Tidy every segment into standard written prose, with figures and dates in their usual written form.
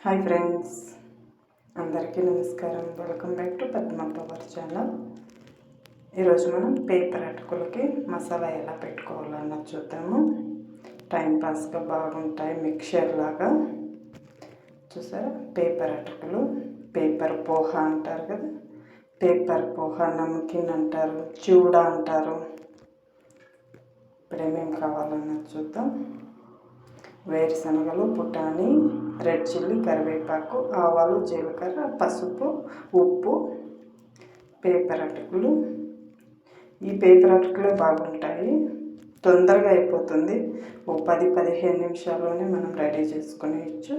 Hi friends, అందరికీ నమస్కారం. Welcome back to Padma power channel. ఈరోజు మనం పేపర్ అటుకులకి మసాలా ఎలా పెట్టుకోవాలన్నది చూద్దాము. టైంపాస్గా బాగుంటాయి, మిక్చర్ లాగా. చూసారా, పేపర్ అటుకులు, పేపర్ పోహా అంటారు కదా, పేపర్ పోహా, నమ్కిన్ అంటారు, చూడా అంటారు. ఇప్పుడు ఏమేమి కావాలన్నది చూద్దాం. వేరుశనగలు, పుటాని, రెడ్ చిల్లీ, కరివేపాకు, ఆవాలు, జీలకర్ర, పసుపు, ఉప్పు, పేపర్ అటుకులు. ఈ పేపర్ అటుకులే బాగుంటాయి, తొందరగా అయిపోతుంది. ఓ 10-15 నిమిషాల్లోనే మనం రెడీ చేసుకునేయచ్చు.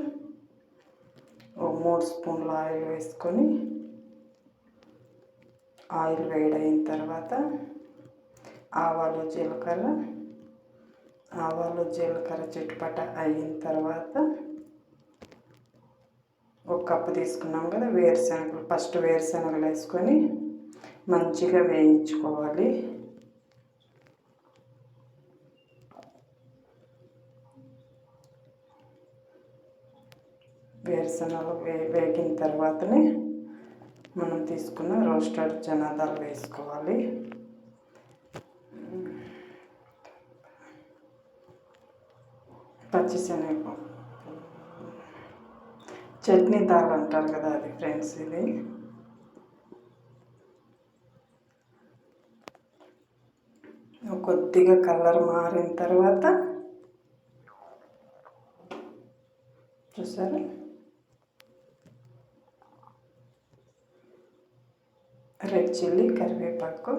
ఓ 3 స్పూన్ల ఆయిల్ వేసుకొని, ఆయిల్ వేడైన తర్వాత ఆవాలు, జీలకర్ర చిటపట అయిన తర్వాత ఒక కప్పు తీసుకున్నాం కదా వేరుశనగలు. ఫస్ట్ వేరుశనగలు వేసుకొని మంచిగా వేయించుకోవాలి. వేరుశనగలు వేగిన తర్వాతనే మనం తీసుకున్న రోస్టెడ్ చనాదాలు వేసుకోవాలి. పచ్చిశనగ చట్నీ దాల్ అంటారు కదా, అది ఫ్రెండ్స్. ఇది కొద్దిగా కలర్ మారిన తర్వాత చూసారా, రెడ్ చిల్లీ, కరివేపాకు,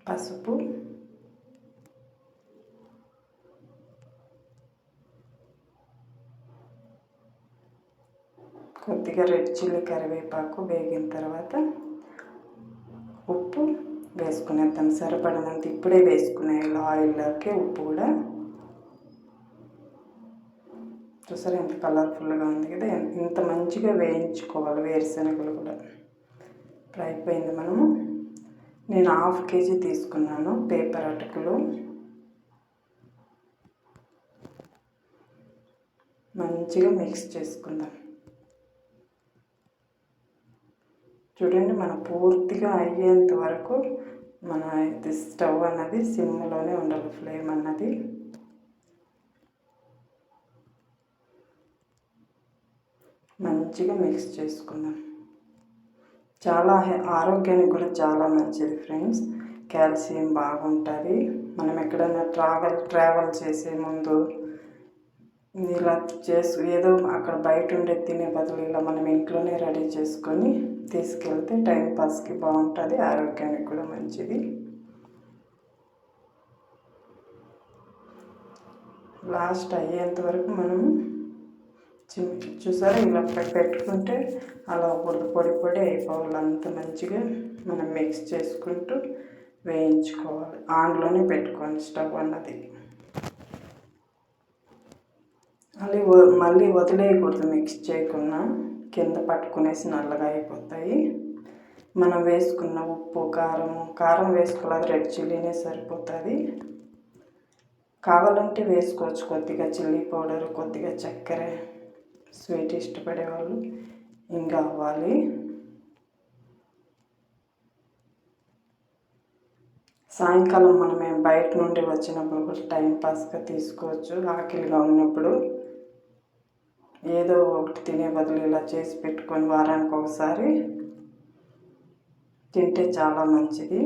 పసుపు, కొద్దిగా రెడ్ చిల్లీ, కరివేపాకు వేగిన తర్వాత ఉప్పు వేసుకునేద్దాం, సరిపడినంత. ఇప్పుడే వేసుకునే ఆయిల్లోకి ఉప్పు కూడా. చూసారా ఎంత కలర్ఫుల్గా ఉంది కదా, ఇంత మంచిగా వేయించుకోవాలి వేరుశనగలు కూడా. ఇప్పుడు అయిపోయింది. నేను 1/2 kg తీసుకున్నాను పేపర్ అటుకులు. మంచిగా మిక్స్ చేసుకుందాం. చూడండి, మనం పూర్తిగా అయ్యేంత వరకు మన ఇది స్టవ్ అన్నది సిమ్లోనే ఉండాలి, ఫ్లేమ్ అన్నది. మంచిగా మిక్స్ చేసుకుందాం. చాలా ఆరోగ్యానికి కూడా చాలా మంచిది ఫ్రెండ్స్. కాల్షియం బాగుంటుంది. మనం ఎక్కడైనా ట్రావెల్ చేసే ముందు ఇలా ఏదో అక్కడ బయట ఉండే తినే బదులు ఇలా మనం ఇంట్లోనే రెడీ చేసుకొని తీసుకెళ్తే టైంపాస్కి బాగుంటుంది, ఆరోగ్యానికి కూడా మంచిది. లాస్ట్ అయ్యేంత వరకు మనం చూసారా, ఇలా పెట్టుకుంటే అలా పొడి అయిపోవాలి. అంత మంచిగా మనం మిక్స్ చేసుకుంటూ వేయించుకోవాలి. ఆన్లోనే పెట్టుకోండి స్టవ్ అన్నది. మళ్ళీ వదిలేయకూడదు, మిక్స్ చేయకుండా. కింద పట్టుకునేసి నల్లగా అయిపోతాయి. మనం వేసుకున్న ఉప్పు, కారం వేసుకోవాలి. రెడ్ చిల్లీనే సరిపోతుంది. కావాలంటే వేసుకోవచ్చు కొద్దిగా చిల్లీ పౌడర్, కొద్దిగా చక్కెర, స్వీట్ ఇష్టపడేవాళ్ళు. ఇంకా అవ్వాలి. సాయంకాలం మనం బయట నుండి వచ్చినప్పుడు కూడా టైంపాస్గా తీసుకోవచ్చు. ఆకలిగా ఉన్నప్పుడు ఏదో ఒకటి తినే బదులు ఇలా చేసి పెట్టుకొని వారానికి ఒకసారి తింటే చాలా మంచిది.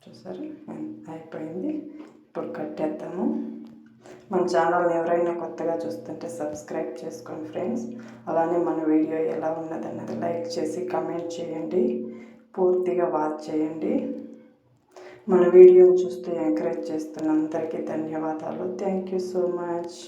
చూసారు, అయిపోయింది. ఇప్పుడు కట్టేద్దాము. మన ఛానల్ని ఎవరైనా కొత్తగా చూస్తుంటే సబ్స్క్రైబ్ చేసుకోండి ఫ్రెండ్స్. అలానే మన వీడియో ఎలా ఉన్నదన్నది లైక్ చేసి కమెంట్ చేయండి, పూర్తిగా వాచ్ చేయండి. మన వీడియోని చూస్తూ ఎంకరేజ్ చేస్తున్న అందరికీ ధన్యవాదాలు. Thank you so much.